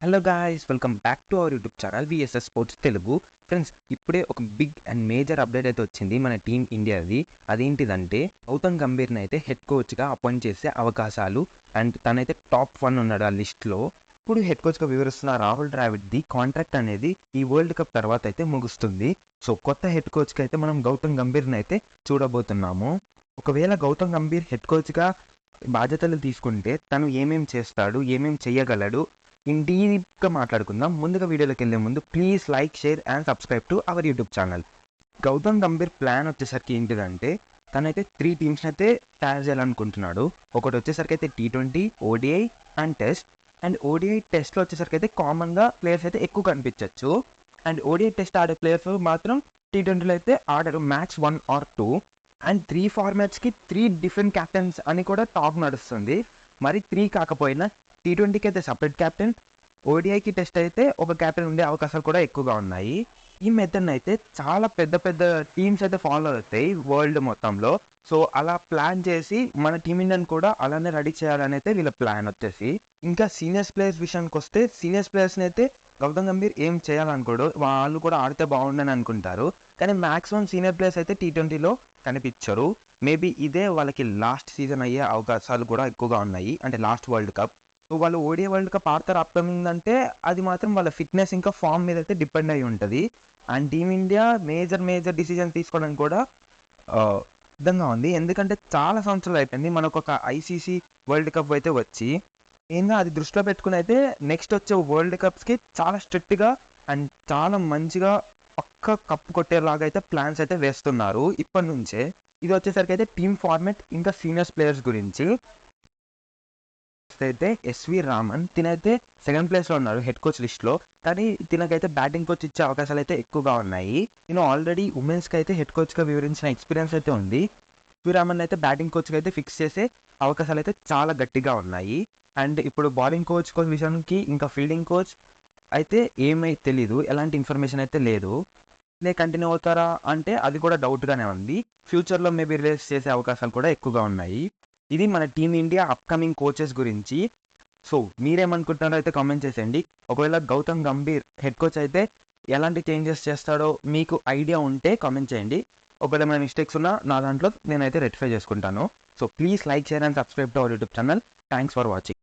Hello guys, welcome back to our YouTube channel VSS sports Telugu. Friends, ఇప్పుడే ఒక big and major update అయితే వచ్చింది మన టీమ్ ఇండియాది. అదేంటిదంటే గౌతమ్ గంభీర్ని అయితే హెడ్ కోచ్గా అపాయింట్ చేసే అవకాశాలు. అండ్ తనైతే టాప్ 1 ఉన్నాడు ఆ లిస్ట్లో. ఇప్పుడు హెడ్ కోచ్గా వివరిస్తున్న రాహుల్ ద్రావిడ్ది కాంట్రాక్ట్ అనేది ఈ వరల్డ్ కప్ తర్వాత అయితే ముగుస్తుంది. సో కొత్త హెడ్ కోచ్కి అయితే మనం గౌతమ్ గంభీర్ని అయితే చూడబోతున్నాము. ఒకవేళ గౌతమ్ గంభీర్ హెడ్ కోచ్గా బాధ్యతలు తీసుకుంటే తను ఏమేం చేస్తాడు, ఏమేం చేయగలడు, ఇన్ డీప్గా మాట్లాడుకుందాం. ముందుగా వీడియోలోకి వెళ్ళే ముందు please like, share and subscribe to our YouTube channel. Gautam Gambhir plan వచ్చేసరికి ఏంటిదంటే తనైతే 3 టీమ్స్ అయితే తయారు చేయాలనుకుంటున్నాడు. ఒకటి వచ్చేసరికి అయితే T20, ODI and test. And ODI టెస్ట్లో వచ్చేసరికి అయితే కామన్గా ప్లేయర్స్ అయితే ఎక్కువ కనిపించవచ్చు. అండ్ ODI టెస్ట్ ఆడే ప్లేయర్స్ మాత్రం T20లో అయితే ఆడరు, మ్యాక్స్ 1 or 2. అండ్ 3 ఫార్మాట్స్కి 3 డిఫరెంట్ క్యాప్టెన్స్ అని కూడా టాక్ నడుస్తుంది. మరి 3 కాకపోయినా T20కి అయితే సపరేట్ క్యాప్టెన్, ఓడిఐకి టెస్ట్ అయితే ఒక క్యాప్టెన్ ఉండే అవకాశాలు కూడా ఎక్కువగా ఉన్నాయి. ఈ మెథడ్ని అయితే చాలా పెద్ద పెద్ద టీమ్స్ అయితే ఫాలో అవుతాయి వరల్డ్ మొత్తంలో. సో అలా ప్లాన్ చేసి మన టీమిండియన్ కూడా అలానే రెడీ చేయాలని అయితే వీళ్ళ ప్లాన్ వచ్చేసి. ఇంకా సీనియర్స్ ప్లేయర్స్ విషయానికి వస్తే సీనియర్స్ ప్లేయర్స్ని అయితే గౌతమ్ గంభీర్ ఏం చేయాలనుకోడు, వాళ్ళు కూడా ఆడితే బాగుండని అనుకుంటారు. కానీ మ్యాక్సిమం సీనియర్ ప్లేయర్స్ అయితే T20లో కనిపించరు. మేబీ ఇదే వాళ్ళకి లాస్ట్ సీజన్ అయ్యే అవకాశాలు కూడా ఎక్కువగా ఉన్నాయి, అంటే లాస్ట్ వరల్డ్ కప్. సో వాళ్ళు ఓడిఐ వరల్డ్ కప్ ఆడతారు అప్కమింగ్ అంటే అది మాత్రం వాళ్ళ ఫిట్నెస్ ఇంకా ఫామ్ మీద అయితే డిపెండ్ అయి ఉంటుంది. అండ్ టీమిండియా మేజర్ డిసిజన్ తీసుకోవడానికి కూడా సిద్ధంగా ఉంది. ఎందుకంటే చాలా సంవత్సరాలు అయిపోయింది మనకు ఒక ఐసీసీ వరల్డ్ కప్ అయితే వచ్చి. మెయిన్గా అది దృష్టిలో పెట్టుకుని అయితే నెక్స్ట్ వచ్చే వరల్డ్ కప్స్కి చాలా స్ట్రిక్ట్గా అండ్ చాలా మంచిగా పక్క కప్పు కొట్టేలాగా అయితే ప్లాన్స్ అయితే వేస్తున్నారు ఇప్పటి నుంచే. ఇది వచ్చేసరికి అయితే టీమ్ ఫార్మేట్ ఇంకా సీనియర్స్ ప్లేయర్స్ గురించి అయితే ఎస్వి రామన్ తినైతే సెకండ్ ప్లేస్లో ఉన్నారు హెడ్ కోచ్ లిస్ట్లో. కానీ తినకైతే బ్యాటింగ్ కోచ్ ఇచ్చే అవకాశాలు అయితే ఎక్కువగా ఉన్నాయి. నేను ఆల్రెడీ ఉమెన్స్కి అయితే హెడ్ కోచ్గా వివరించిన ఎక్స్పీరియన్స్ అయితే ఉంది. ఎస్వి రామన్ అయితే బ్యాటింగ్ కోచ్గా అయితే ఫిక్స్ చేసే అవకాశాలు అయితే చాలా గట్టిగా ఉన్నాయి. అండ్ ఇప్పుడు బౌలింగ్ కోచ్ విషయానికి ఇంకా ఫీల్డింగ్ కోచ్ అయితే ఏమై తెలీదు, ఎలాంటి ఇన్ఫర్మేషన్ అయితే లేదు. కంటిన్యూ అవుతారా అంటే అది కూడా డౌట్గానే ఉంది. ఫ్యూచర్లో మేబీ రిలీజ్ చేసే అవకాశాలు కూడా ఎక్కువగా ఉన్నాయి. ఇది మన టీమ్ ఇండియా అప్కమింగ్ కోచెస్ గురించి. సో మీరేమనుకుంటున్నారో అయితే కామెంట్ చేసేయండి. ఒకవేళ గౌతమ్ గంభీర్ హెడ్ కోచ్ అయితే ఎలాంటి చేంజెస్ చేస్తాడో మీకు ఐడియా ఉంటే కామెంట్ చేయండి. ఒకవేళ ఏమైనా మిస్టేక్స్ ఉన్నా నా దాంట్లో నేనైతే రెక్టిఫై చేసుకుంటాను. So please like, share and subscribe to our YouTube channel. Thanks for watching.